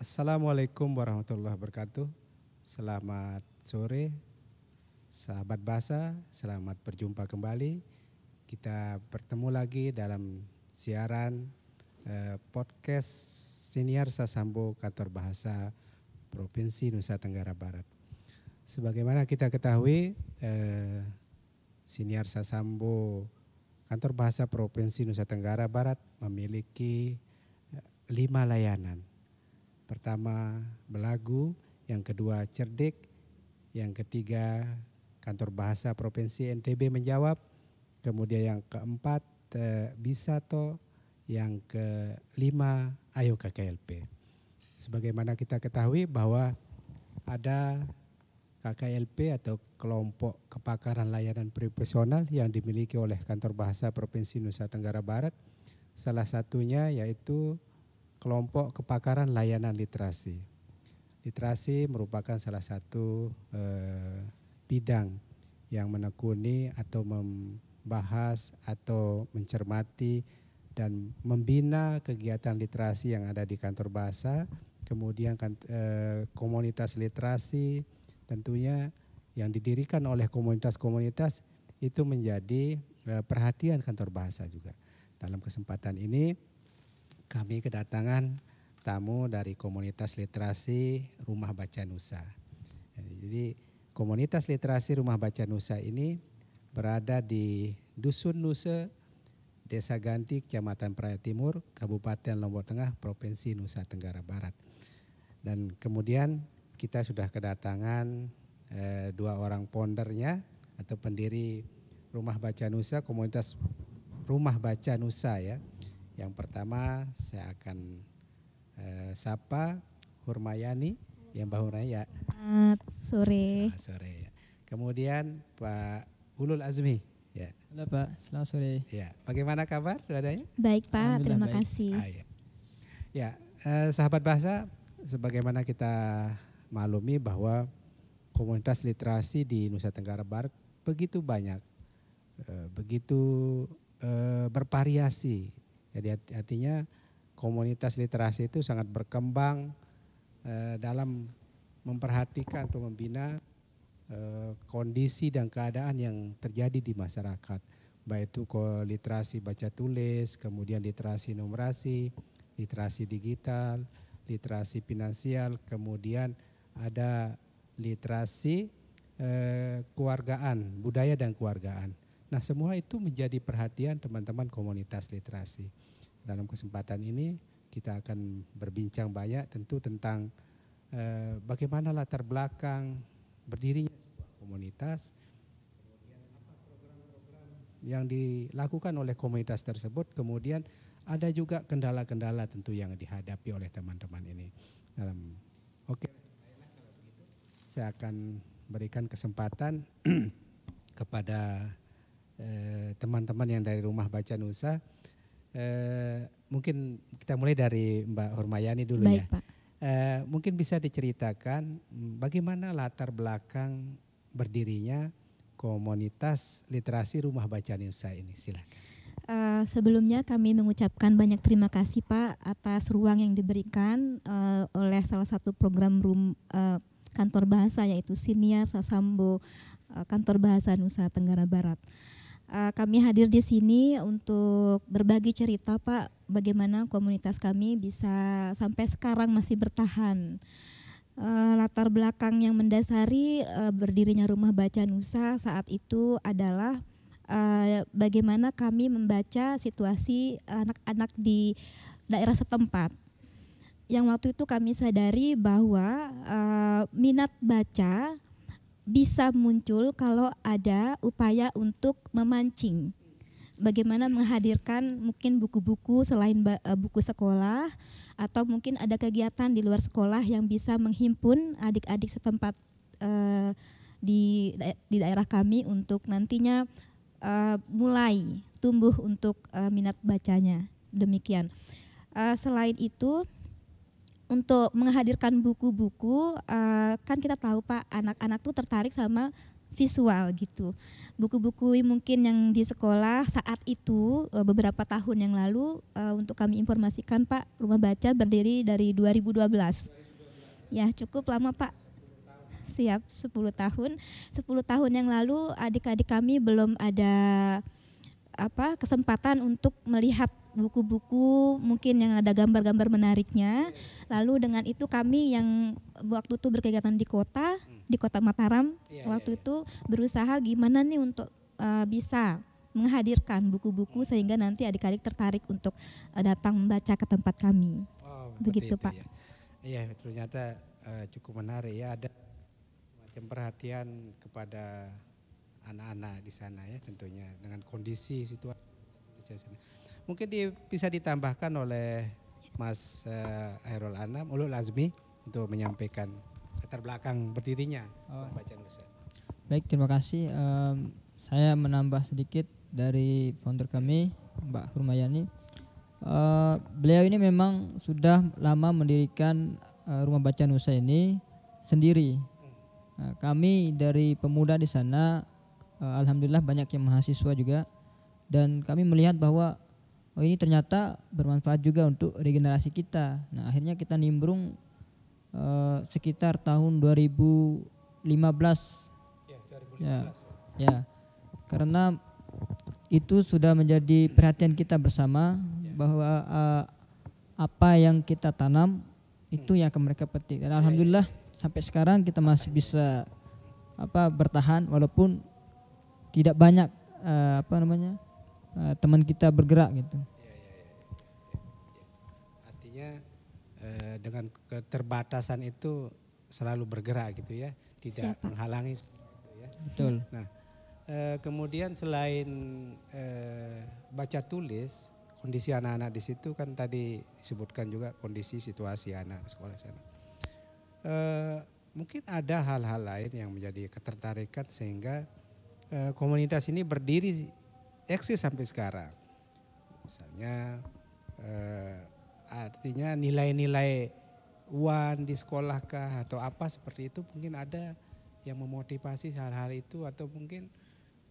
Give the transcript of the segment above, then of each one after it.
Assalamualaikum warahmatullahi wabarakatuh. Selamat sore, sahabat bahasa. Selamat berjumpa kembali. Kita bertemu lagi dalam siaran podcast Siniar Sasambo Kantor Bahasa Provinsi Nusa Tenggara Barat. Sebagaimana kita ketahui, Siniar Sasambo Kantor Bahasa Provinsi Nusa Tenggara Barat memiliki 5 layanan. Pertama belagu, yang kedua cerdik, yang ketiga Kantor Bahasa Provinsi NTB menjawab, kemudian yang keempat bisa toh, yang kelima ayo KKLP. Sebagaimana kita ketahui bahwa ada KKLP atau kelompok kepakaran layanan profesional yang dimiliki oleh Kantor Bahasa Provinsi Nusa Tenggara Barat. Salah satunya yaitu kelompok kepakaran layanan literasi. Literasi merupakan salah satu bidang yang menekuni atau membahas atau mencermati dan membina kegiatan literasi yang ada di kantor bahasa, kemudian komunitas literasi tentunya yang didirikan oleh komunitas-komunitas itu menjadi perhatian kantor bahasa juga. Dalam kesempatan ini kami kedatangan tamu dari komunitas literasi Rumah Baca Nusa. Jadi komunitas literasi Rumah Baca Nusa ini berada di Dusun Nusa, Desa Ganti, Kecamatan Praia Timur, Kabupaten Lombok Tengah, Provinsi Nusa Tenggara Barat. Dan kemudian kita sudah kedatangan 2 orang foundernya atau pendiri Rumah Baca Nusa, komunitas Rumah Baca Nusa ya. Yang pertama saya akan sapa Hurmayani, yang Mbak Hurmayani ya. Sore. Selamat sore ya. Kemudian Pak Ulul Azmi ya. Halo Pak, selamat sore. Ya, bagaimana kabar adanya? Baik Pak, Alhamdulillah terima baik. kasih. Ya, sahabat bahasa, sebagaimana kita maklumi bahwa komunitas literasi di Nusa Tenggara Barat begitu banyak, begitu bervariasi. Jadi artinya komunitas literasi itu sangat berkembang dalam memperhatikan atau membina kondisi dan keadaan yang terjadi di masyarakat. Baik itu literasi baca tulis, kemudian literasi numerasi, literasi digital, literasi finansial, kemudian ada literasi keluargaan, budaya dan keluargaan. Nah, semua itu menjadi perhatian teman-teman komunitas literasi. Dalam kesempatan ini kita akan berbincang banyak tentu tentang bagaimana latar belakang berdirinya sebuah komunitas, kemudian apa program-program yang dilakukan oleh komunitas tersebut, kemudian ada juga kendala-kendala tentu yang dihadapi oleh teman-teman ini. Saya akan berikan kesempatan kepada teman-teman yang dari Rumah Baca Nusa. Mungkin kita mulai dari Mbak Hurmayani dulu. Baik, ya. Pak. Mungkin bisa diceritakan bagaimana latar belakang berdirinya komunitas literasi Rumah Baca Nusa ini, silakan. Sebelumnya kami mengucapkan banyak terima kasih Pak atas ruang yang diberikan oleh salah satu program kantor bahasa yaitu Siniar Sasambo Kantor Bahasa Nusa Tenggara Barat. Kami hadir di sini untuk berbagi cerita Pak, bagaimana komunitas kami bisa sampai sekarang masih bertahan. Latar belakang yang mendasari berdirinya Rumah Baca Nusa saat itu adalah bagaimana kami membaca situasi anak-anak di daerah setempat. Yang waktu itu kami sadari bahwa minat baca bisa muncul kalau ada upaya untuk memancing. Bagaimana menghadirkan mungkin buku-buku selain buku sekolah, atau mungkin ada kegiatan di luar sekolah yang bisa menghimpun adik-adik setempat di daerah kami untuk nantinya mulai tumbuh untuk minat bacanya. Demikian. Selain itu, untuk menghadirkan buku-buku, kan kita tahu Pak, anak-anak tuh tertarik sama visual gitu. Buku-buku mungkin yang di sekolah saat itu beberapa tahun yang lalu, untuk kami informasikan Pak, Rumah Baca berdiri dari 2012. Ya cukup lama Pak. Siap, 10 tahun. 10 tahun yang lalu adik-adik kami belum ada kesempatan untuk melihat buku-buku mungkin yang ada gambar-gambar menariknya. Lalu dengan itu kami yang waktu itu berkegiatan di kota Mataram, waktu itu berusaha gimana nih untuk bisa menghadirkan buku-buku sehingga nanti adik-adik tertarik untuk datang membaca ke tempat kami. Begitu Pak. Iya, ternyata cukup menarik ya, ada macam perhatian kepada anak-anak di sana ya tentunya dengan kondisi situasi di sana. Mungkin bisa ditambahkan oleh Mas Hairul Anam, Ulul Azmi untuk menyampaikan latar belakang berdirinya Baca Nusa. Baik, terima kasih. Saya menambah sedikit dari founder kami, Mbak Hurmayani. Beliau ini memang sudah lama mendirikan Rumah Baca Nusa ini sendiri. Kami dari pemuda di sana, alhamdulillah banyak yang mahasiswa juga, dan kami melihat bahwa ini ternyata bermanfaat juga untuk regenerasi kita. Nah, akhirnya kita nimbrung sekitar tahun 2015. Ya, karena itu sudah menjadi perhatian kita bersama bahwa apa yang kita tanam itu yang akan mereka petik. Dan alhamdulillah sampai sekarang kita masih bisa bertahan walaupun tidak banyak teman kita bergerak gitu. Artinya dengan keterbatasan itu selalu bergerak gitu ya, tidak menghalangi. Ya. Betul. Nah, kemudian selain baca tulis, kondisi anak-anak di situ kan tadi disebutkan juga kondisi situasi anak sekolah sana. Mungkin ada hal-hal lain yang menjadi ketertarikan sehingga komunitas ini berdiri eksis sampai sekarang. Misalnya artinya nilai-nilai UAN di sekolah kah atau apa seperti itu, mungkin ada yang memotivasi hal-hal itu, atau mungkin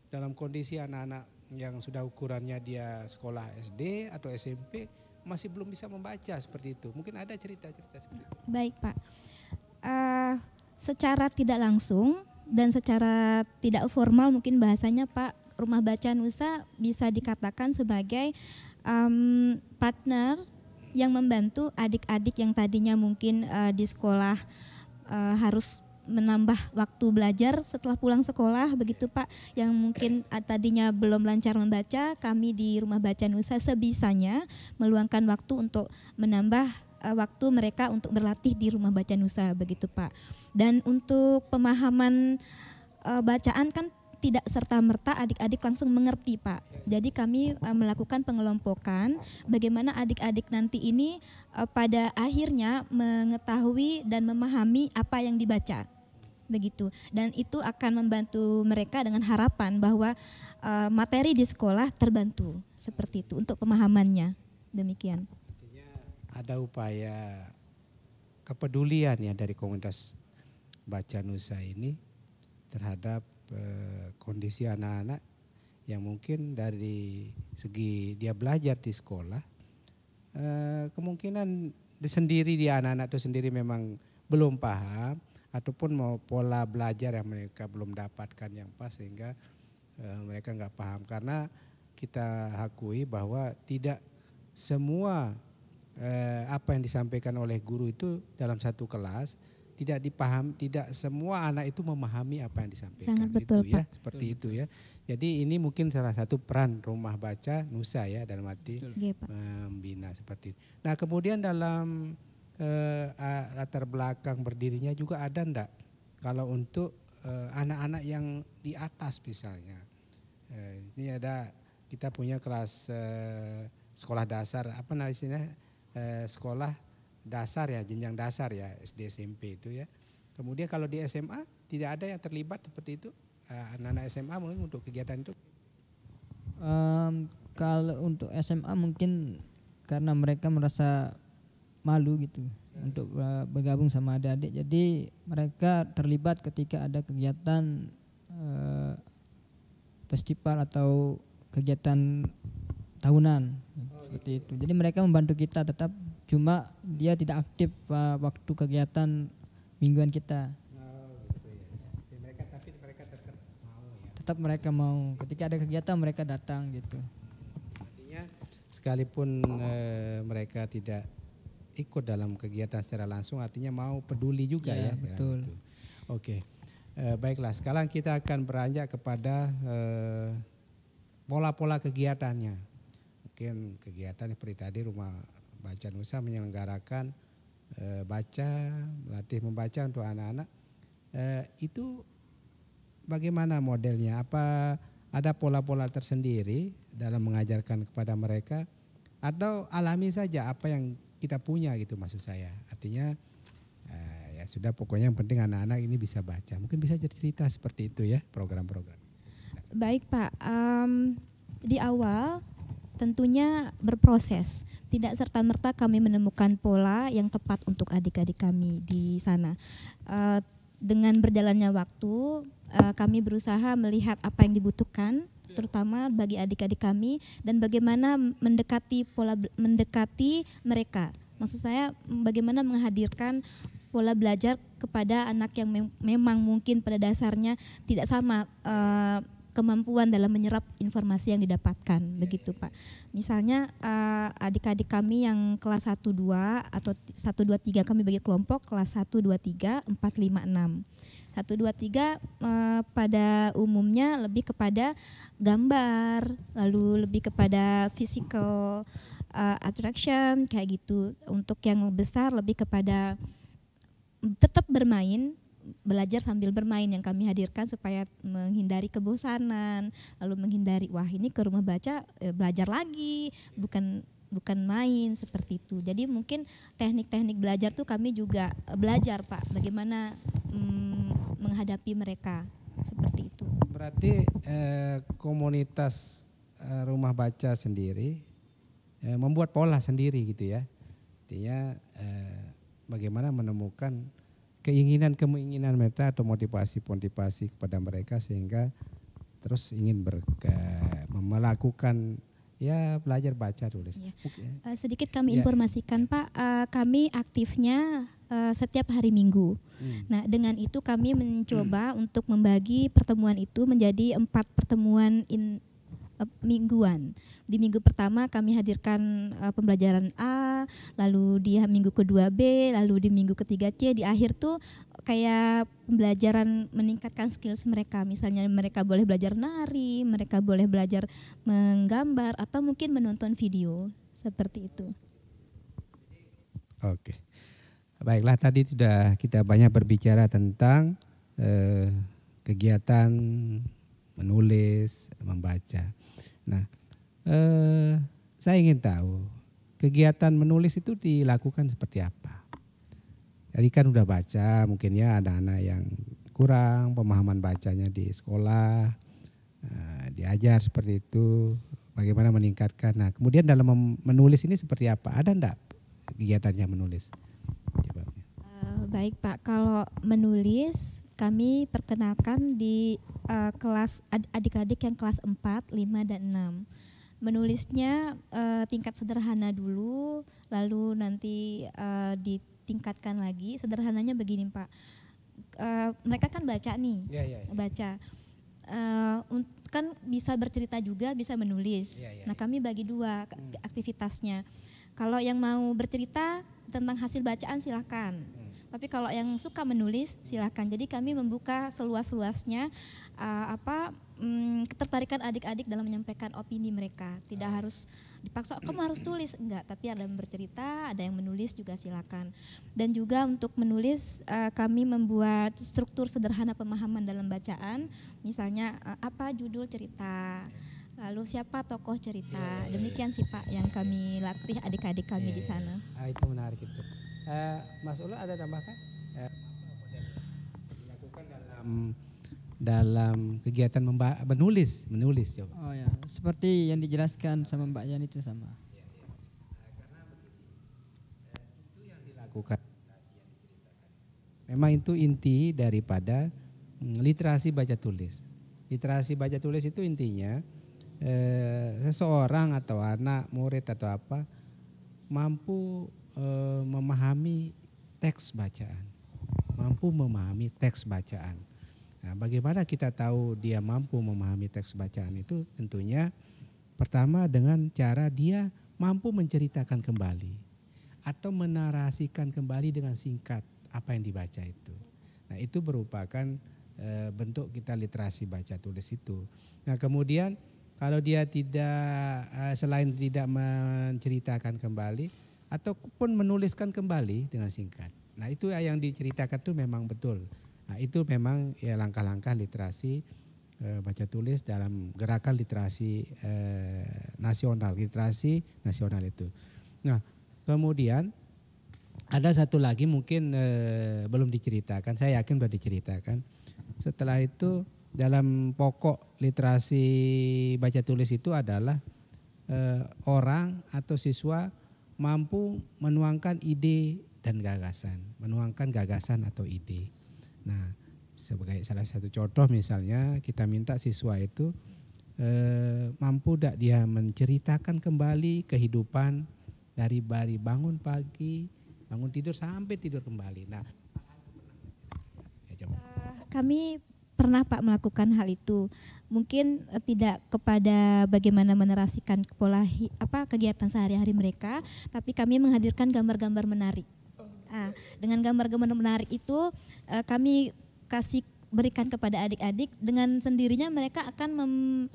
dalam kondisi anak-anak yang sudah ukurannya dia sekolah SD atau SMP masih belum bisa membaca seperti itu. Mungkin ada cerita-cerita seperti itu. Baik Pak. Secara tidak langsung dan secara tidak formal mungkin bahasanya Pak, Rumah Baca Nusa bisa dikatakan sebagai partner yang membantu adik-adik yang tadinya mungkin di sekolah harus menambah waktu belajar setelah pulang sekolah begitu Pak, yang mungkin tadinya belum lancar membaca, kami di Rumah Baca Nusa sebisanya meluangkan waktu untuk menambah waktu mereka untuk berlatih di Rumah Baca Nusa begitu Pak. Dan untuk pemahaman bacaan kan tidak serta-merta adik-adik langsung mengerti Pak. Jadi kami melakukan pengelompokan bagaimana adik-adik nanti ini pada akhirnya mengetahui dan memahami apa yang dibaca. Begitu. Dan itu akan membantu mereka dengan harapan bahwa materi di sekolah terbantu seperti itu untuk pemahamannya. Demikian. Artinya ada upaya kepedulian ya dari komunitas Baca Nusa ini terhadap kondisi anak-anak yang mungkin dari segi dia belajar di sekolah, kemungkinan sendiri dia anak-anak itu sendiri memang belum paham ataupun mau pola belajar yang mereka belum dapatkan yang pas sehingga mereka nggak paham. Karena kita akui bahwa tidak semua apa yang disampaikan oleh guru itu dalam satu kelas tidak dipaham, tidak semua anak itu memahami apa yang disampaikan. Sangat betul, itu ya, Pak. seperti itu ya. Jadi ini mungkin salah satu peran Rumah Baca Nusa ya dalam arti membina seperti itu. Nah, kemudian dalam latar belakang berdirinya juga ada enggak kalau untuk anak-anak yang di atas misalnya. Ini ada, kita punya kelas sekolah dasar, apa namanya, sekolah dasar ya, jenjang dasar ya, SD SMP itu ya. Kemudian kalau di SMA tidak ada yang terlibat seperti itu, anak-anak SMA mungkin untuk kegiatan itu? Kalau untuk SMA mungkin karena mereka merasa malu gitu untuk bergabung sama adik-adik, jadi mereka terlibat ketika ada kegiatan festival atau kegiatan tahunan seperti itu. Jadi mereka membantu kita tetap, cuma dia tidak aktif waktu kegiatan mingguan kita. Mereka tetap mau ya. Tetap mereka mau, ketika ada kegiatan mereka datang gitu. Artinya sekalipun mereka tidak ikut dalam kegiatan secara langsung, artinya mau peduli juga ya. Betul. Itu. Oke, baiklah. Sekarang kita akan beranjak kepada pola-pola kegiatannya. Mungkin kegiatan seperti tadi Rumah Baca Nusa menyelenggarakan baca, melatih membaca untuk anak-anak. Itu bagaimana modelnya? Apa ada pola-pola tersendiri dalam mengajarkan kepada mereka, atau alami saja apa yang kita punya gitu, maksud saya. Artinya ya sudah, pokoknya yang penting anak-anak ini bisa baca. Mungkin bisa cerita seperti itu ya program-program. Baik Pak, di awal tentunya berproses. Tidak serta-merta kami menemukan pola yang tepat untuk adik-adik kami di sana. Dengan berjalannya waktu, kami berusaha melihat apa yang dibutuhkan, terutama bagi adik-adik kami, dan bagaimana mendekati mereka. Maksud saya bagaimana menghadirkan pola belajar kepada anak yang memang mungkin pada dasarnya tidak sama kemampuan dalam menyerap informasi yang didapatkan, begitu Pak. Misalnya adik-adik kami yang kelas 1, 2 atau 1, 2, 3 kami bagi kelompok, kelas 1, 2, 3, 4, 5, 6. 1, 2, 3 pada umumnya lebih kepada gambar, lalu lebih kepada physical attraction kayak gitu. Untuk yang besar lebih kepada tetap bermain, belajar sambil bermain yang kami hadirkan supaya menghindari kebosanan, lalu menghindari wah ini ke rumah baca belajar lagi, bukan main seperti itu. Jadi mungkin teknik-teknik belajar tuh kami juga belajar Pak, bagaimana menghadapi mereka seperti itu. Berarti komunitas rumah baca sendiri membuat pola sendiri gitu ya. Artinya bagaimana menemukan keinginan mereka atau motivasi kepada mereka sehingga terus ingin melakukan ya belajar baca tulis. Ya. Sedikit kami informasikan Pak, kami aktifnya setiap hari Minggu. Nah dengan itu kami mencoba untuk membagi pertemuan itu menjadi 4 pertemuan mingguan. Di minggu pertama kami hadirkan pembelajaran A, lalu di minggu kedua B, lalu di minggu ketiga C, di akhir tuh kayak pembelajaran meningkatkan skills mereka. Misalnya mereka boleh belajar nari, mereka boleh belajar menggambar atau mungkin menonton video seperti itu. Oke. Baiklah, tadi sudah kita banyak berbicara tentang kegiatan menulis, membaca. Nah, saya ingin tahu kegiatan menulis itu dilakukan seperti apa? Jadi kan udah baca, mungkin ya ada anak yang kurang pemahaman bacanya di sekolah, diajar seperti itu, bagaimana meningkatkan. Nah, kemudian dalam menulis ini seperti apa? Ada enggak kegiatannya menulis? Coba. Baik Pak, kalau menulis kami perkenalkan di kelas adik-adik yang kelas 4, 5, dan 6. Menulisnya tingkat sederhana dulu, lalu nanti ditingkatkan lagi. Sederhananya begini Pak, mereka kan baca nih, baca. Kan bisa bercerita juga, bisa menulis. Nah kami bagi 2 aktivitasnya. Kalau yang mau bercerita tentang hasil bacaan silakan. Tapi kalau yang suka menulis silakan. Jadi kami membuka seluas-luasnya ketertarikan adik-adik dalam menyampaikan opini mereka. Tidak harus dipaksa kamu harus tulis, enggak. Tapi ada yang bercerita, ada yang menulis juga silakan. Dan juga untuk menulis kami membuat struktur sederhana pemahaman dalam bacaan. Misalnya apa judul cerita, lalu siapa tokoh cerita. Demikian sih Pak yang kami latih adik-adik kami di sana. Itu menarik itu. Mas Ulu ada tambahkan? Dilakukan dalam kegiatan menulis coba. Oh ya, seperti yang dijelaskan sama Mbak Yani itu sama. Karena itu yang dilakukan. Memang itu inti daripada literasi baca tulis. Literasi baca tulis itu intinya seseorang atau anak, murid atau apa mampu memahami teks bacaan. Mampu memahami teks bacaan. Nah, bagaimana kita tahu dia mampu memahami teks bacaan itu? Tentunya pertama dengan cara dia mampu menceritakan kembali atau menarasikan kembali dengan singkat apa yang dibaca itu. Nah, itu merupakan bentuk kita literasi baca tulis itu. Nah, kemudian kalau dia tidak selain tidak menceritakan kembali ataupun menuliskan kembali dengan singkat. Nah, itu yang diceritakan itu memang betul. Nah, itu memang ya langkah-langkah literasi baca tulis dalam gerakan literasi nasional, literasi nasional itu. Nah, kemudian ada satu lagi mungkin belum diceritakan, saya yakin sudah diceritakan. Setelah itu dalam pokok literasi baca tulis itu adalah orang atau siswa mampu menuangkan ide dan gagasan, menuangkan gagasan atau ide. Nah, sebagai salah satu contoh misalnya kita minta siswa itu mampu tidak dia menceritakan kembali kehidupan dari bangun pagi, bangun tidur sampai tidur kembali. Nah, ya, coba. Kami pernah Pak melakukan hal itu. Mungkin tidak kepada bagaimana menerasikan pola kegiatan sehari-hari mereka, tapi kami menghadirkan gambar-gambar menarik. Dengan gambar-gambar menarik itu kami berikan kepada adik-adik, dengan sendirinya mereka akan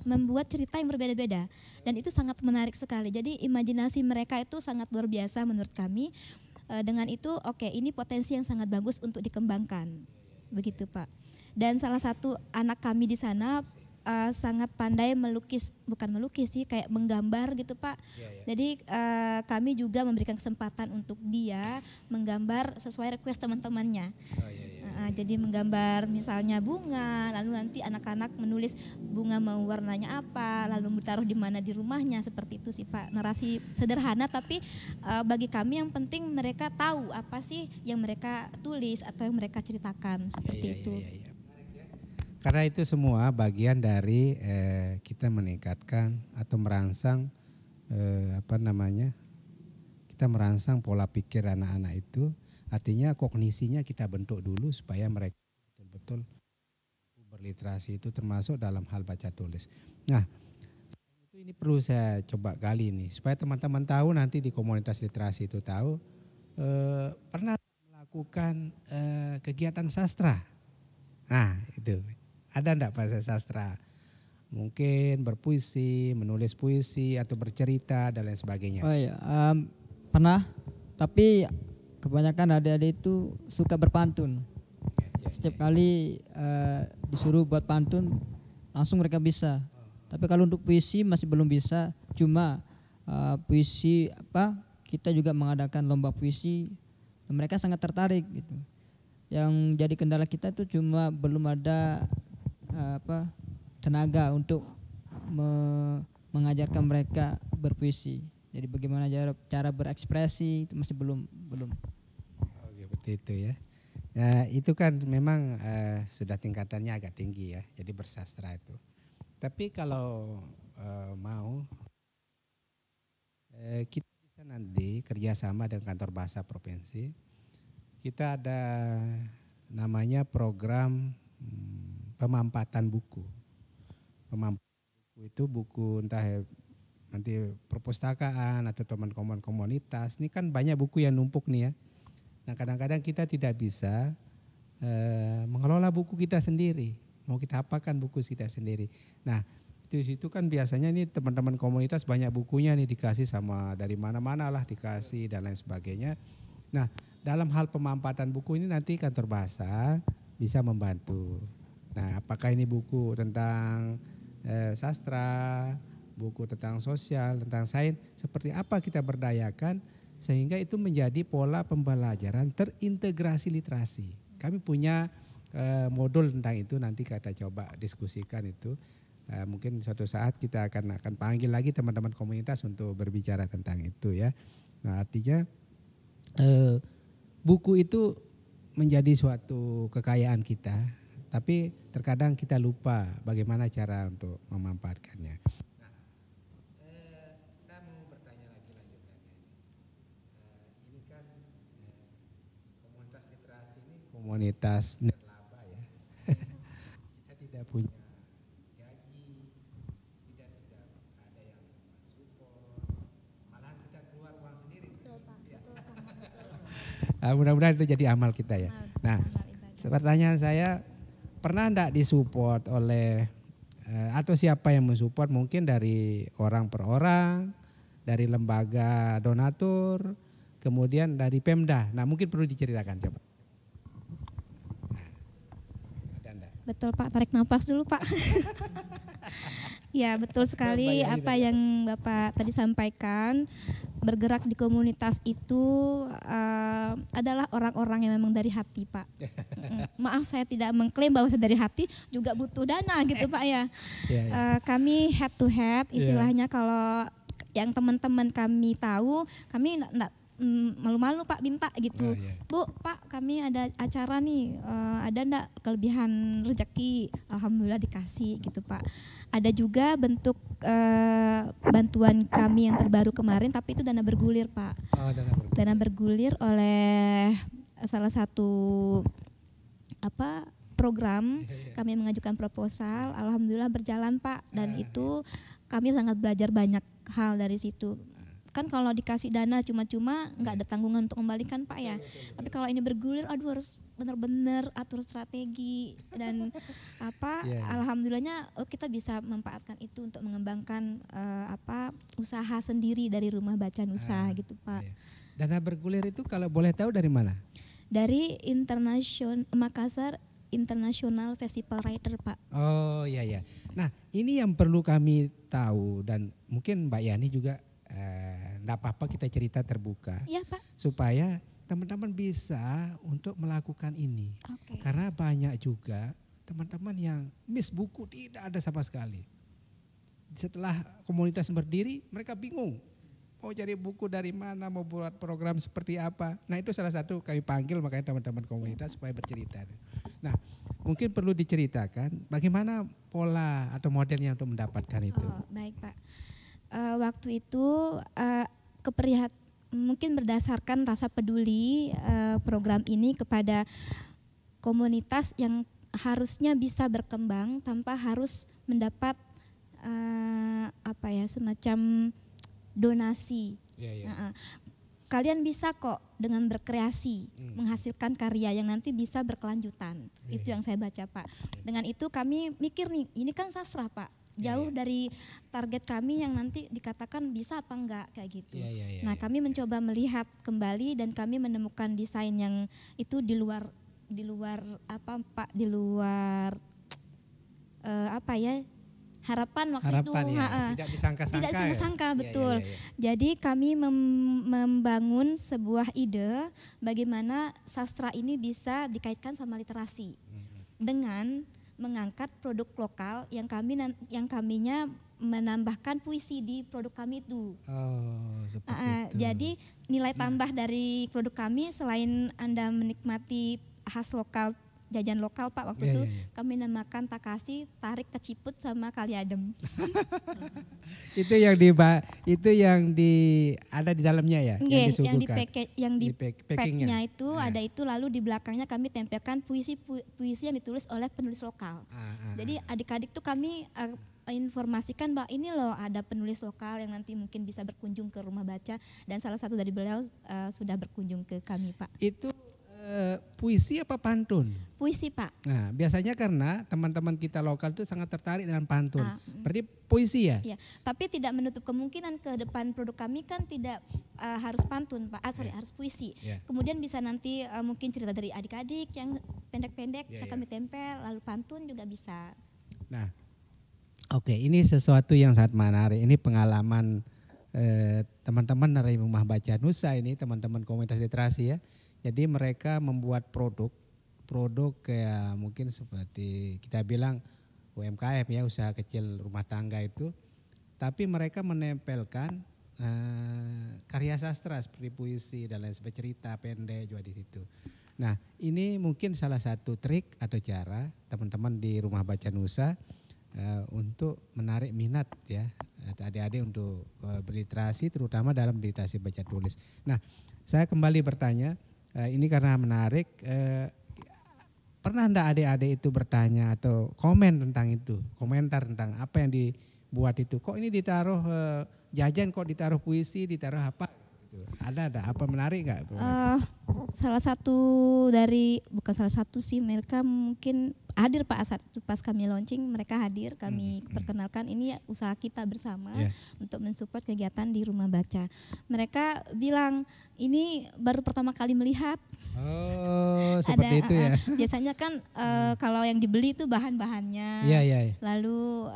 membuat cerita yang berbeda-beda dan itu sangat menarik sekali. Jadi imajinasi mereka itu sangat luar biasa menurut kami. Dengan itu ini potensi yang sangat bagus untuk dikembangkan. Begitu Pak. Dan salah satu anak kami di sana sangat pandai melukis, bukan melukis sih, kayak menggambar gitu Pak. Jadi kami juga memberikan kesempatan untuk dia menggambar sesuai request teman-temannya. Jadi menggambar misalnya bunga, lalu nanti anak-anak menulis bunga mau warnanya apa, lalu ditaruh di mana di rumahnya, seperti itu sih Pak. Narasi sederhana tapi bagi kami yang penting mereka tahu apa sih yang mereka tulis atau yang mereka ceritakan, seperti itu. Karena itu semua bagian dari kita meningkatkan atau merangsang kita merangsang pola pikir anak-anak itu. Artinya kognisinya kita bentuk dulu supaya mereka betul-betul berliterasi itu termasuk dalam hal baca tulis. Nah, ini perlu saya coba gali nih supaya teman-teman tahu nanti di komunitas literasi itu tahu pernah melakukan kegiatan sastra. Nah, itu. Ada enggak bahasa sastra? Mungkin berpuisi, menulis puisi atau bercerita dan lain sebagainya. Oh iya, pernah, tapi kebanyakan adik-adik itu suka berpantun. Setiap kali disuruh buat pantun langsung mereka bisa. Tapi kalau untuk puisi masih belum bisa. Cuma puisi kita juga mengadakan lomba puisi dan mereka sangat tertarik gitu. Yang jadi kendala kita itu cuma belum ada tenaga untuk mengajarkan mereka berpuisi. Jadi bagaimana cara berekspresi itu masih belum. Seperti itu ya. Nah, itu kan memang sudah tingkatannya agak tinggi ya. Jadi bersastra itu. Tapi kalau mau kita bisa nanti kerjasama dengan kantor bahasa provinsi. Kita ada namanya program pemampatan buku. Pemampatan buku itu buku entah nanti perpustakaan atau teman-teman komunitas. Ini kan banyak buku yang numpuk nih ya. Nah, kadang-kadang kita tidak bisa mengelola buku kita sendiri. Mau kita apakan buku kita sendiri. Nah, itu kan biasanya nih teman-teman komunitas banyak bukunya nih dikasih sama dari mana-mana lah dikasih dan lain sebagainya. Nah, dalam hal pemampatan buku ini nanti kantor bahasa bisa membantu. Nah, apakah ini buku tentang sastra, buku tentang sosial, tentang sains, seperti apa kita berdayakan sehingga itu menjadi pola pembelajaran terintegrasi literasi. Kami punya modul tentang itu, nanti kita coba diskusikan itu. Mungkin suatu saat kita akan panggil lagi teman-teman komunitas untuk berbicara tentang itu ya. Nah, artinya buku itu menjadi suatu kekayaan kita, tapi terkadang kita lupa bagaimana cara untuk memanfaatkannya. Nah, saya mau bertanya lagi lanjutannya ini. Ini kan komunitas literasi ini komunitas nirlaba ya. Kita tidak punya gaji, tidak ada yang support, malahan kita keluar uang sendiri. Mudah-mudahan itu jadi amal kita ya. Nah, pertanyaan saya, pernah enggak disupport oleh atau siapa yang mensupport, mungkin dari orang per orang, dari lembaga donatur, kemudian dari Pemda. Nah, mungkin perlu diceritakan coba. Ada enggak? Betul Pak, tarik nafas dulu Pak. Ya betul sekali apa yang Bapak tadi sampaikan. Bergerak di komunitas itu adalah orang-orang yang memang dari hati Pak. Maaf saya tidak mengklaim bahwa saya dari hati, juga butuh dana gitu Pak ya. Kami head to head istilahnya, kalau yang teman-teman kami tahu, kami enggak malu-malu Pak minta gitu. Bu, Pak kami ada acara nih, ada enggak kelebihan rezeki? Alhamdulillah dikasih gitu Pak. Ada juga bentuk bantuan kami yang terbaru kemarin, tapi itu dana bergulir Pak. Dana bergulir oleh salah satu program. Kami mengajukan proposal, alhamdulillah berjalan Pak, dan itu kami sangat belajar banyak hal dari situ. Kan kalau dikasih dana cuma-cuma nggak ada tanggungan untuk kembalikan Pak ya. Tapi kalau ini bergulir, aduh harus benar-benar atur strategi dan alhamdulillahnya kita bisa memanfaatkan itu untuk mengembangkan usaha sendiri dari Rumah Baca Nusa gitu Pak. Dana bergulir itu kalau boleh tahu dari mana? Dari Makassar International Festival Writer Pak. Oh iya. Nah ini yang perlu kami tahu, dan mungkin Mbak Yani juga enggak apa-apa kita cerita terbuka. Iya Pak. Supaya teman-teman bisa untuk melakukan ini. Karena banyak juga teman-teman yang miss buku tidak ada sama sekali. Setelah komunitas berdiri, mereka bingung. Mau cari buku dari mana, mau buat program seperti apa. Nah itu salah satu kami panggil makanya teman-teman komunitas supaya bercerita. Nah mungkin perlu diceritakan bagaimana pola atau modelnya untuk mendapatkan itu. Baik Pak. Waktu itu mungkin berdasarkan rasa peduli program ini kepada komunitas yang harusnya bisa berkembang tanpa harus mendapat semacam donasi. Kalian bisa kok dengan berkreasi menghasilkan karya yang nanti bisa berkelanjutan. Itu yang saya baca Pak. Dengan itu kami mikir nih, ini kan sastra Pak. Jauh dari target kami yang nanti dikatakan bisa apa enggak kayak gitu. Nah kami mencoba melihat kembali dan kami menemukan desain yang itu di luar harapan waktu itu. Tidak disangka-sangka. Tidak disangka-sangka betul. Jadi kami membangun sebuah ide bagaimana sastra ini bisa dikaitkan sama literasi dengan mengangkat produk lokal yang kaminya menambahkan puisi di produk kami itu. Seperti itu. Jadi nilai tambah dari produk kami selain Anda menikmati khas lokal, jajan lokal Pak, waktu itu kami namakan Takasi, tarik keciput sama kali adem. Itu yang ada di dalamnya ya, yang di packnya itu ada itu, lalu di belakangnya kami tempelkan puisi yang ditulis oleh penulis lokal. Jadi adik-adik tuh kami informasikan bahwa ini loh ada penulis lokal yang nanti mungkin bisa berkunjung ke Rumah Baca, dan salah satu dari beliau sudah berkunjung ke kami Pak. Itu puisi apa pantun? Puisi Pak. Nah biasanya karena teman-teman kita lokal itu sangat tertarik dengan pantun. Berarti puisi ya? Iya, tapi tidak menutup kemungkinan ke depan produk kami kan tidak harus pantun Pak, harus puisi. Kemudian bisa nanti mungkin cerita dari adik-adik yang pendek-pendek bisa kami tempel, lalu pantun juga bisa. Nah oke, ini sesuatu yang sangat menarik. Ini pengalaman teman-teman dari Rumah Baca Nusa ini, teman-teman komunitas literasi ya. Jadi mereka membuat produk kayak mungkin seperti kita bilang UMKM ya, usaha kecil rumah tangga itu. Tapi mereka menempelkan karya sastra seperti puisi dan lain sebagainya, cerita pendek juga di situ. Nah, ini mungkin salah satu trik atau cara teman-teman di Rumah Baca Nusa untuk menarik minat ya adik-adik untuk berliterasi, terutama dalam literasi baca tulis. Nah, saya kembali bertanya, ini karena menarik, pernah enggak adik-adik itu bertanya atau komen tentang itu, komentar tentang apa yang dibuat itu? Kok ini ditaruh jajan, kok ditaruh puisi, ditaruh apa? Ada apa menarik enggak? Salah satu bukan salah satu sih, mereka mungkin hadir Pak saat itu pas kami launching, mereka hadir, kami perkenalkan ini usaha kita bersama untuk mensupport kegiatan di Rumah Baca. Mereka bilang ini baru pertama kali melihat. Oh, seperti itu ya. Biasanya kan kalau yang dibeli itu bahan-bahannya. Lalu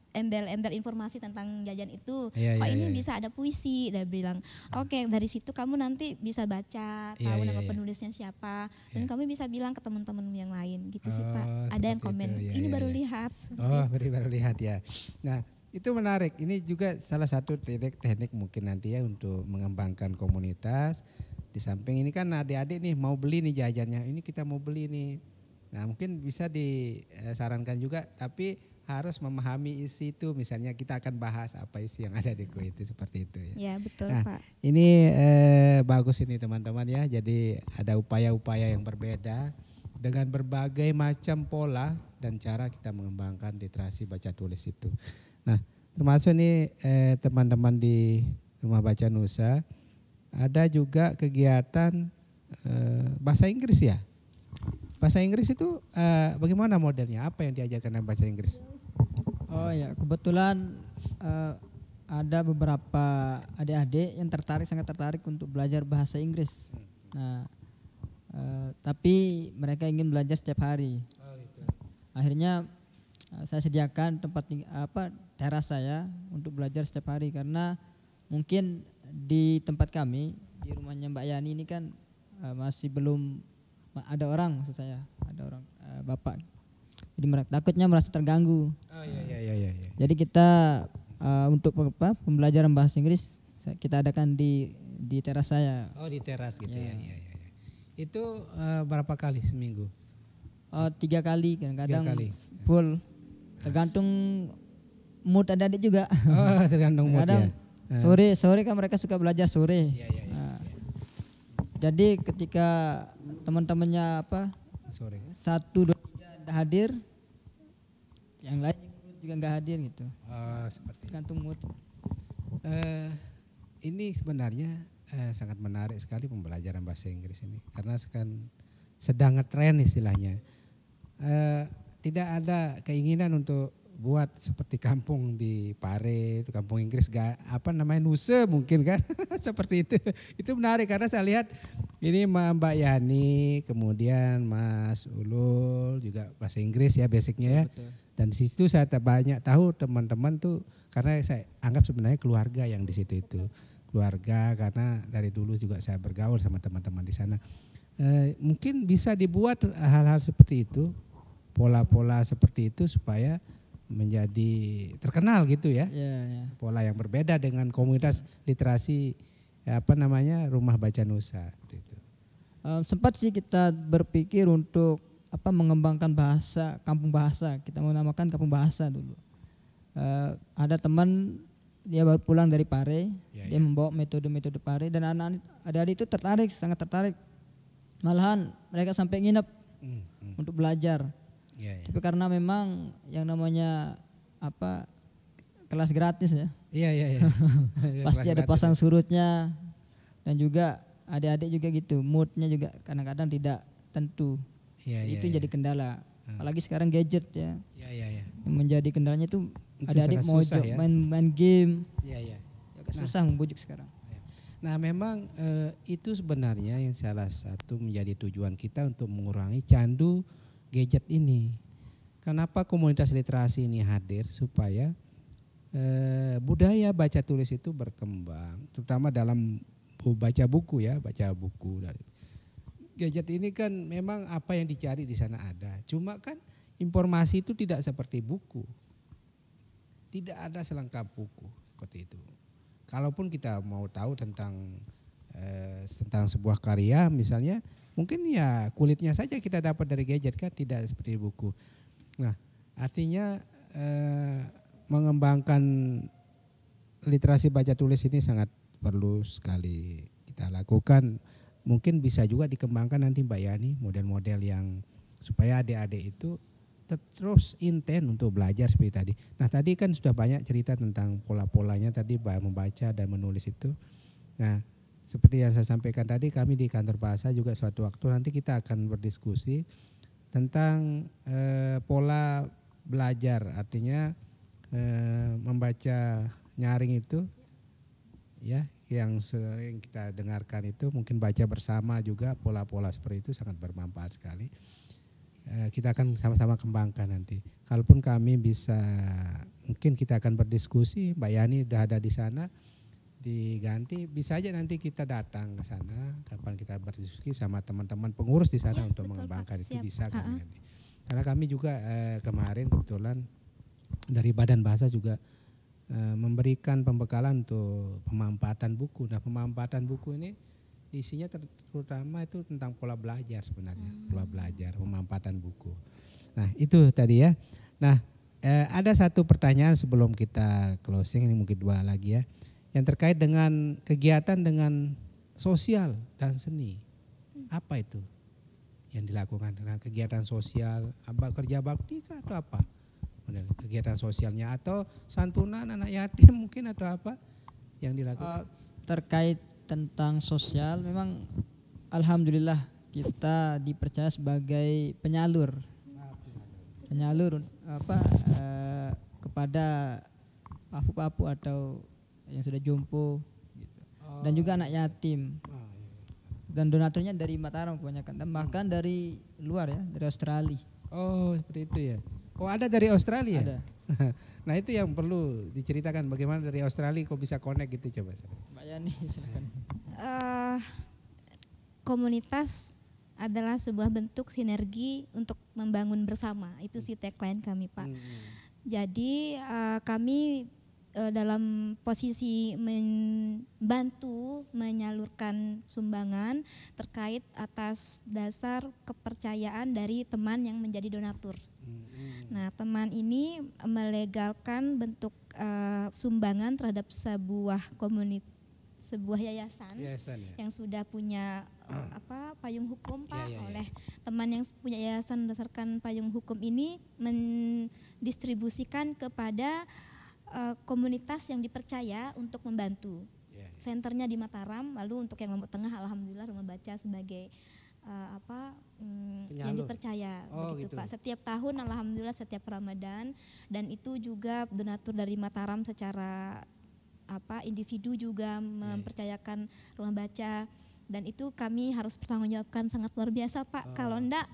embel-embel informasi tentang jajan itu, ini bisa ada puisi, dia bilang, oke, dari situ kamu nanti bisa baca, tahu nama penulisnya siapa, dan kamu bisa bilang ke teman-temanmu yang lain, gitu sih Pak. Ada yang komen, ini baru lihat. Oh, baru lihat ya. Nah, itu menarik. Ini juga salah satu teknik mungkin nanti ya untuk mengembangkan komunitas. Di samping ini kan adik-adik nih mau beli nih jajannya, ini kita mau beli nih. Nah, mungkin bisa disarankan juga, tapi harus memahami isi itu, misalnya kita akan bahas apa isi yang ada di kue itu, seperti itu ya. Ya betul Pak. Ini bagus ini teman-teman ya, jadi ada upaya-upaya yang berbeda dengan berbagai macam pola dan cara kita mengembangkan literasi baca tulis itu. Nah, termasuk nih teman-teman di Rumah Baca Nusa ada juga kegiatan bahasa Inggris ya. Bahasa Inggris itu bagaimana modelnya? Apa yang diajarkan dalam bahasa Inggris? Oh ya, kebetulan ada beberapa adik-adik yang sangat tertarik untuk belajar bahasa Inggris. Nah, tapi mereka ingin belajar setiap hari. Akhirnya saya sediakan teras saya untuk belajar setiap hari, karena mungkin di tempat kami, di rumahnya Mbak Yani ini kan masih belum ada orang, maksud saya ada orang bapak, jadi takutnya merasa terganggu. Iya. Jadi kita untuk pembelajaran bahasa Inggris kita adakan di teras saya. Oh, di teras gitu ya. Iya. Itu berapa kali seminggu? 3 kali, kadang-kadang full, tergantung mood adik-adik juga. Oh, tergantung mood ya. Sore kan mereka suka belajar sore. Jadi ketika teman-temannya sore 1, 2, 3 tidak hadir, yang lain juga nggak hadir gitu. Seperti tergantung mood. Ini sebenarnya sangat menarik sekali pembelajaran bahasa Inggris ini, karena sedang ngetren istilahnya. Tidak ada keinginan untuk buat seperti kampung di Pare, itu kampung Inggris, Nusa mungkin kan, seperti itu. Itu menarik karena saya lihat ini Mbak Yani, kemudian Mas Ulul juga bahasa Inggris ya basicnya ya. Betul. Dan di situ saya banyak tahu teman-teman tuh, karena saya anggap sebenarnya keluarga yang di situ itu. Keluarga, karena dari dulu juga saya bergaul sama teman-teman di sana. Mungkin bisa dibuat hal-hal seperti itu, pola-pola seperti itu supaya menjadi terkenal gitu ya. Pola yang berbeda dengan komunitas literasi Rumah Baca Nusa gitu. Sempat sih kita berpikir untuk mengembangkan bahasa, kampung bahasa. Kita mau namakan kampung bahasa dulu. Ada teman, dia baru pulang dari Pare, dia membawa metode-metode Pare, dan adik-adik itu sangat tertarik. Malahan mereka sampai nginep untuk belajar. Tapi karena memang yang namanya kelas gratis ya. Iya. Pasti ada pasang surutnya, dan juga adik-adik juga gitu, moodnya juga kadang-kadang tidak tentu. Itu jadi kendala. Apalagi sekarang gadget ya. Yang menjadi kendalanya itu adik-adik mau main game. Agak susah membujuk sekarang. Nah, memang itu sebenarnya yang salah satu menjadi tujuan kita untuk mengurangi candu gadget ini. Kenapa komunitas literasi ini hadir? Supaya budaya baca tulis itu berkembang, terutama dalam baca buku ya, baca buku. Gadget ini kan memang apa yang dicari di sana ada. Cuma kan informasi itu tidak seperti buku. Tidak ada selengkap buku seperti itu. Kalaupun kita mau tahu tentang tentang sebuah karya misalnya, mungkin ya kulitnya saja kita dapat dari gadget kan, tidak seperti buku. Nah, artinya mengembangkan literasi baca tulis ini sangat perlu sekali kita lakukan. Mungkin bisa juga dikembangkan nanti Mbak Yani model-model yang supaya adik-adik itu terus intent untuk belajar seperti tadi. Nah, tadi kan sudah banyak cerita tentang pola-polanya tadi membaca dan menulis itu. Nah, seperti yang saya sampaikan tadi, kami di kantor bahasa juga suatu waktu nanti kita akan berdiskusi tentang pola belajar, artinya membaca nyaring itu ya, yang sering kita dengarkan itu mungkin baca bersama juga, pola-pola seperti itu sangat bermanfaat sekali. Kita akan sama-sama kembangkan nanti. Kalaupun kami bisa, mungkin kita akan berdiskusi, Mbak Yani sudah ada di sana, diganti, bisa aja nanti kita datang ke sana, kapan kita berdiskusi sama teman-teman pengurus di sana untuk betul, mengembangkan Pak. itu. Siap. Bisa kami nanti. Karena kami juga kemarin kebetulan dari Badan Bahasa juga memberikan pembekalan untuk pemanfaatan buku. Nah, pemanfaatan buku ini isinya terutama itu tentang pola belajar sebenarnya, pola belajar, pemanfaatan buku. Nah, itu tadi ya. Nah, ada satu pertanyaan sebelum kita closing, ini mungkin 2 lagi ya, yang terkait dengan kegiatan dengan sosial dan seni. Apa itu yang dilakukan? Nah, kegiatan sosial, kerja bakti kah atau apa? Kegiatan sosialnya atau santunan anak yatim mungkin atau apa yang dilakukan? Terkait tentang sosial, memang alhamdulillah kita dipercaya sebagai penyalur kepada papu-papu atau yang sudah jompo gitu. Dan juga anak yatim. Dan donaturnya dari Mataram kebanyakan, dan bahkan dari luar ya, dari Australia. Oh, seperti itu ya. Oh, ada dari Australia? Ada. Nah, itu yang perlu diceritakan bagaimana dari Australia kok bisa connect gitu, coba. Mbak Yani silakan. Komunitas adalah sebuah bentuk sinergi untuk membangun bersama. Itu sih tagline kami, Pak. Jadi kami dalam posisi membantu menyalurkan sumbangan terkait atas dasar kepercayaan dari teman yang menjadi donatur. Nah, teman ini melegalkan bentuk sumbangan terhadap sebuah komunitas, sebuah yayasan ya. yang sudah punya payung hukum, Pak, Ya. oleh teman yang punya yayasan berdasarkan payung hukum ini mendistribusikan kepada komunitas yang dipercaya untuk membantu. Senternya di Mataram, lalu untuk yang Lombok Tengah alhamdulillah Rumah Baca sebagai yang dipercaya, begitu, Pak. Setiap tahun alhamdulillah setiap Ramadan, dan itu juga donatur dari Mataram secara individu juga mempercayakan Rumah Baca, dan itu kami harus bertanggungjawabkan sangat luar biasa, Pak. Kalau enggak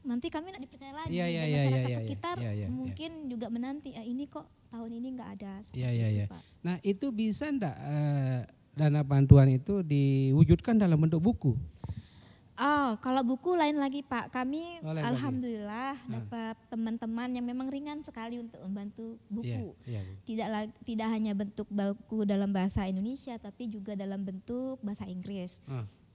nanti kami tidak dipercaya lagi, dan masyarakat sekitar mungkin juga menanti ini kok tahun ini enggak ada seperti itu, Pak. Nah, itu bisa enggak dana bantuan itu diwujudkan dalam bentuk buku? Oh, kalau buku lain lagi, Pak. Kami alhamdulillah dapat teman-teman yang memang ringan sekali untuk membantu buku. Tidak hanya bentuk buku dalam bahasa Indonesia, tapi juga dalam bentuk bahasa Inggris.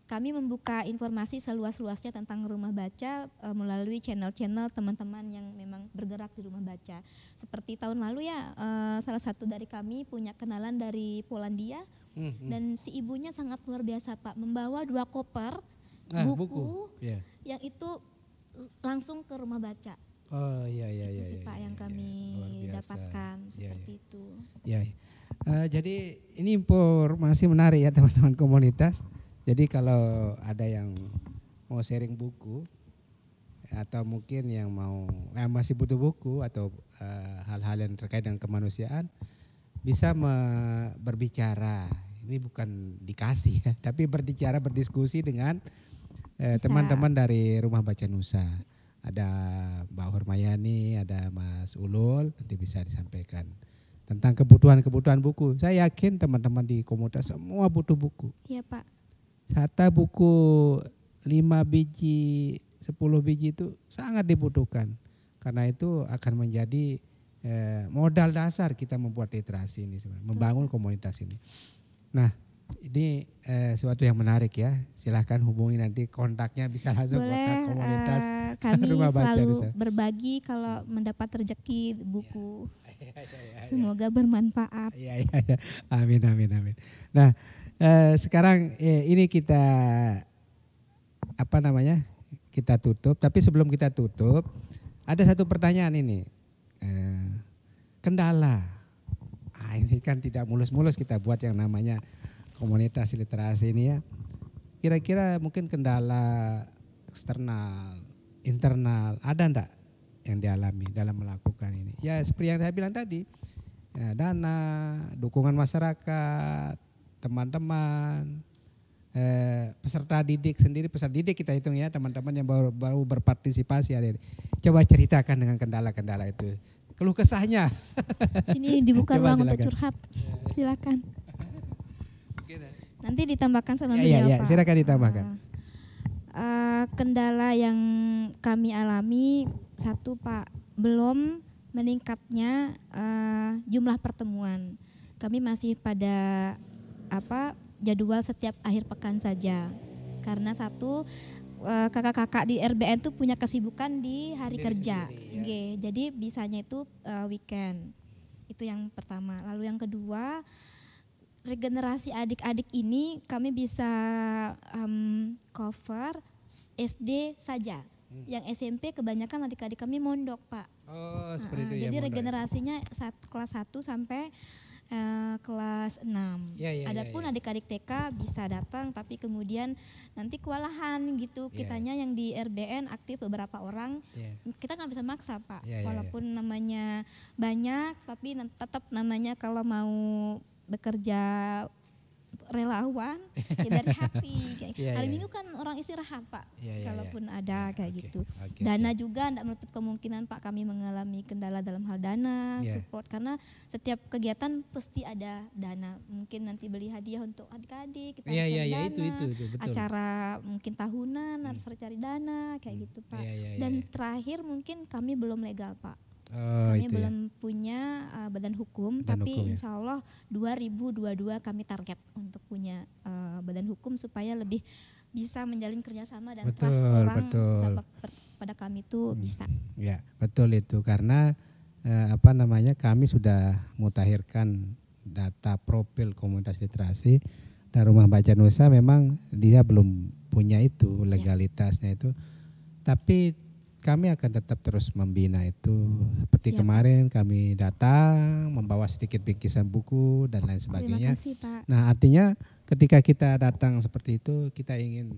Kami membuka informasi seluas-luasnya tentang Rumah Baca melalui channel-channel teman-teman yang memang bergerak di Rumah Baca. Seperti tahun lalu ya, salah satu dari kami punya kenalan dari Polandia, dan si ibunya sangat luar biasa, Pak, membawa 2 koper buku yang itu langsung ke Rumah Baca. Oh iya. Itu sih, Pak, yang kami dapatkan seperti itu. Jadi ini informasi menarik ya teman-teman komunitas. Jadi kalau ada yang mau sharing buku atau mungkin yang masih butuh buku atau hal-hal yang terkait dengan kemanusiaan, bisa berbicara. Ini bukan dikasih ya, tapi berdiskusi dengan teman-teman dari Rumah Baca Nusa. Ada Mbak Hurmayani, ada Mas Ulul, nanti bisa disampaikan tentang kebutuhan buku. Saya yakin teman-teman di komunitas semua butuh buku. Iya, Pak. Hatta buku 5 biji, 10 biji itu sangat dibutuhkan. Karena itu akan menjadi modal dasar kita membuat literasi ini sebenarnya, membangun komunitas ini. Nah, Ini sesuatu yang menarik ya. Silahkan hubungi nanti kontaknya, bisa langsung kontak Boleh, komunitas kami Rumah Baca selalu Nusa. berbagi kalau mendapat rezeki buku. Iya. Semoga bermanfaat. Iya. Amin. Nah, sekarang ini kita kita tutup. Tapi sebelum kita tutup, ada satu pertanyaan ini. Kendala. Ini kan tidak mulus-mulus kita buat yang namanya komunitas literasi ini ya. Kira-kira mungkin kendala eksternal, internal, ada enggak yang dialami dalam melakukan ini? Ya seperti yang saya bilang tadi, ya, dana, dukungan masyarakat, teman-teman, peserta didik sendiri, peserta didik kita hitung ya, teman-teman yang baru berpartisipasi ada. Coba ceritakan dengan kendala-kendala itu, keluh kesahnya. Sini dibuka Coba ruang untuk silakan. curhat. Silakan. Nanti ditambahkan sama Iya, beliau, Pak. silakan ditambahkan. Kendala yang kami alami, satu Pak, belum meningkatnya jumlah pertemuan. Kami masih pada jadwal setiap akhir pekan saja. Karena satu, kakak-kakak di RBN tuh punya kesibukan di hari kerja. Sendiri, ya. Nggih, jadi bisanya itu weekend. Itu yang pertama. Lalu yang kedua, regenerasi adik-adik ini kami bisa cover SD saja. Yang SMP kebanyakan adik-adik kami mondok, Pak. Oh, seperti itu ya. Jadi mondok. regenerasinya kelas 1 sampai kelas 6. Ya, Adapun ya. adik-adik TK bisa datang, tapi kemudian nanti kewalahan gitu. Ya. Kitanya yang di RBN aktif beberapa orang, Ya. kita nggak bisa maksa, Pak. Ya. Walaupun namanya banyak, tapi tetap namanya kalau mau bekerja relawan ya dari hati. Ya, Hari ya. Minggu kan orang istirahat, Pak. Ya. Kalaupun ada kayak Oke, gitu. oke, Dana siap. juga tidak menutup kemungkinan Pak kami mengalami kendala dalam hal dana, Ya. support, karena setiap kegiatan pasti ada dana. Mungkin nanti beli hadiah untuk adik-adik, kita harus Iya, cari iya, dana. itu betul. Acara mungkin tahunan harus cari dana kayak gitu, Pak. Iya, Dan terakhir mungkin kami belum legal, Pak. Oh, Kami itu belum punya badan hukum, Badan tapi hukum, ya. insya Allah 2022 kami target untuk punya badan hukum supaya lebih bisa menjalin kerjasama dan Betul, trust orang betul. pada kami itu bisa. Ya, betul itu karena kami sudah mutakhirkan data profil komunitas literasi dan Rumah Baca Nusa, memang dia belum punya itu legalitasnya itu. Tapi kami akan tetap terus membina itu. Seperti Siap. kemarin kami datang membawa sedikit bingkisan buku dan lain sebagainya. Terima kasih, Pak. Nah, artinya ketika kita datang seperti itu, kita ingin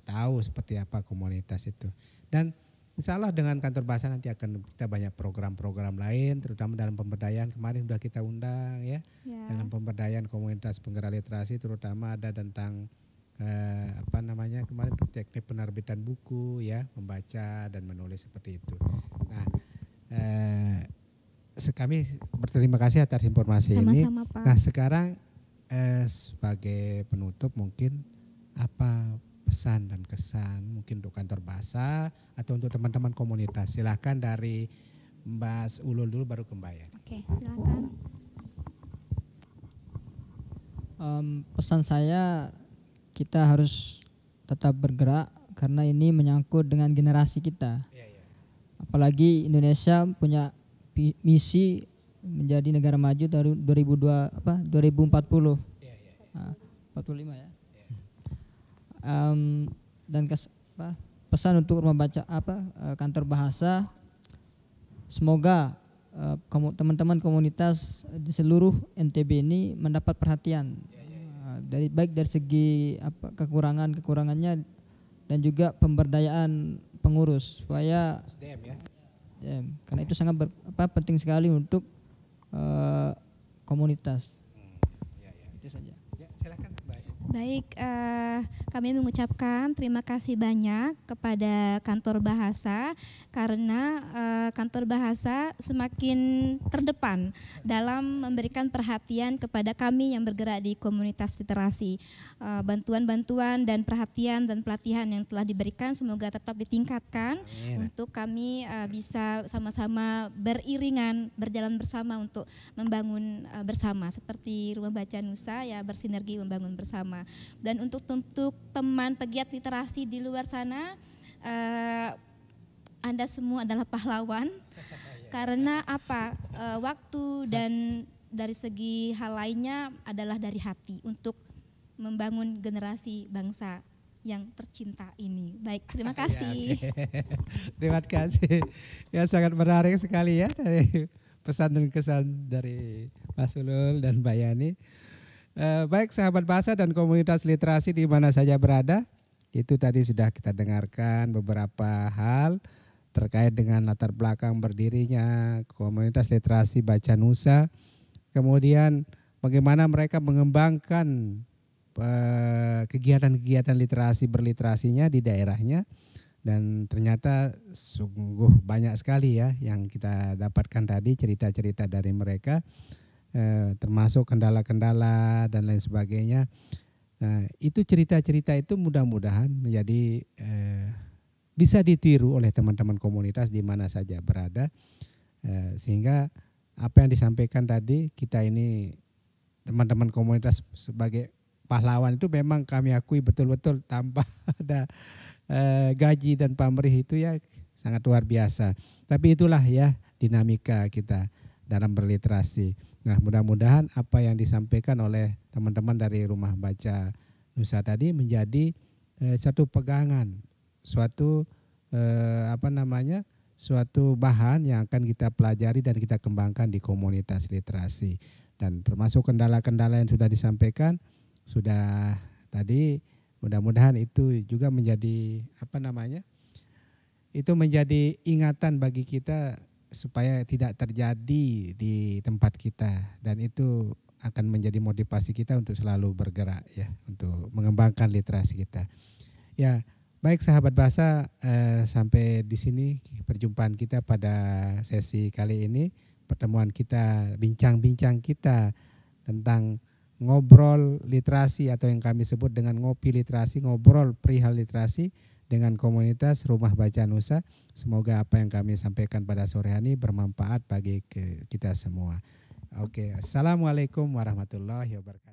tahu seperti apa komunitas itu. Dan insya Allah dengan kantor bahasa nanti akan kita banyak program-program lain, terutama dalam pemberdayaan. Kemarin sudah kita undang ya, Ya. dalam pemberdayaan komunitas penggerak literasi, terutama ada tentang kemarin teknik penerbitan buku ya, membaca dan menulis seperti itu. Nah, kami berterima kasih atas informasi ini. Sama-sama, Pak. Nah, sekarang sebagai penutup mungkin apa pesan dan kesan mungkin untuk kantor bahasa atau untuk teman-teman komunitas. Silahkan dari Mbak Ulul dulu baru ke Mbak ya. Oke, silakan. Pesan saya, kita harus tetap bergerak karena ini menyangkut dengan generasi kita. Apalagi Indonesia punya misi menjadi negara maju dari 2040. 45 ya. Dan pesan untuk rumah baca kantor bahasa, semoga teman-teman komunitas di seluruh NTB ini mendapat perhatian. Baik dari segi kekurangannya dan juga pemberdayaan pengurus supaya SDM ya. karena itu sangat penting sekali untuk komunitas. Itu saja. Ya, silakan Mbak. Baik, kami mengucapkan terima kasih banyak kepada Kantor Bahasa karena Kantor Bahasa semakin terdepan dalam memberikan perhatian kepada kami yang bergerak di komunitas literasi. Bantuan-bantuan dan perhatian dan pelatihan yang telah diberikan semoga tetap ditingkatkan untuk kami bisa sama-sama beriringan, berjalan bersama untuk membangun bersama seperti Rumah Baca Nusa ya bersinergi membangun bersama. Dan untuk teman pegiat literasi di luar sana, Anda semua adalah pahlawan karena apa? Waktu dan dari segi hal lainnya adalah dari hati untuk membangun generasi bangsa yang tercinta ini. Baik, terima kasih. Terima kasih. Ya sangat menarik sekali ya dari pesan dan kesan dari Mas Ulul dan Mbak Yani. Baik sahabat bahasa dan komunitas literasi di mana saja berada, itu tadi sudah kita dengarkan beberapa hal terkait dengan latar belakang berdirinya komunitas literasi Baca Nusa, kemudian bagaimana mereka mengembangkan kegiatan-kegiatan literasi berliterasinya di daerahnya, dan ternyata sungguh banyak sekali ya yang kita dapatkan tadi cerita-cerita dari mereka. Termasuk kendala-kendala dan lain sebagainya. Nah, itu cerita-cerita itu mudah-mudahan menjadi bisa ditiru oleh teman-teman komunitas di mana saja berada, sehingga apa yang disampaikan tadi kita ini teman-teman komunitas sebagai pahlawan itu memang kami akui betul-betul tanpa ada gaji dan pamrih itu ya sangat luar biasa. Tapi itulah ya dinamika kita dalam berliterasi. Nah, mudah-mudahan apa yang disampaikan oleh teman-teman dari Rumah Baca Nusa tadi menjadi satu pegangan, suatu suatu bahan yang akan kita pelajari dan kita kembangkan di komunitas literasi. Dan termasuk kendala-kendala yang sudah disampaikan sudah tadi, mudah-mudahan itu juga menjadi itu menjadi ingatan bagi kita supaya tidak terjadi di tempat kita, dan itu akan menjadi motivasi kita untuk selalu bergerak ya untuk mengembangkan literasi kita. Ya, baik sahabat bahasa, sampai di sini perjumpaan kita pada sesi kali ini, pertemuan kita, bincang-bincang kita tentang ngobrol literasi atau yang kami sebut dengan ngopi literasi, ngobrol perihal literasi dengan komunitas Rumah Baca Nusa. Semoga apa yang kami sampaikan pada sore hari ini bermanfaat bagi kita semua. Oke, assalamualaikum warahmatullahi wabarakatuh.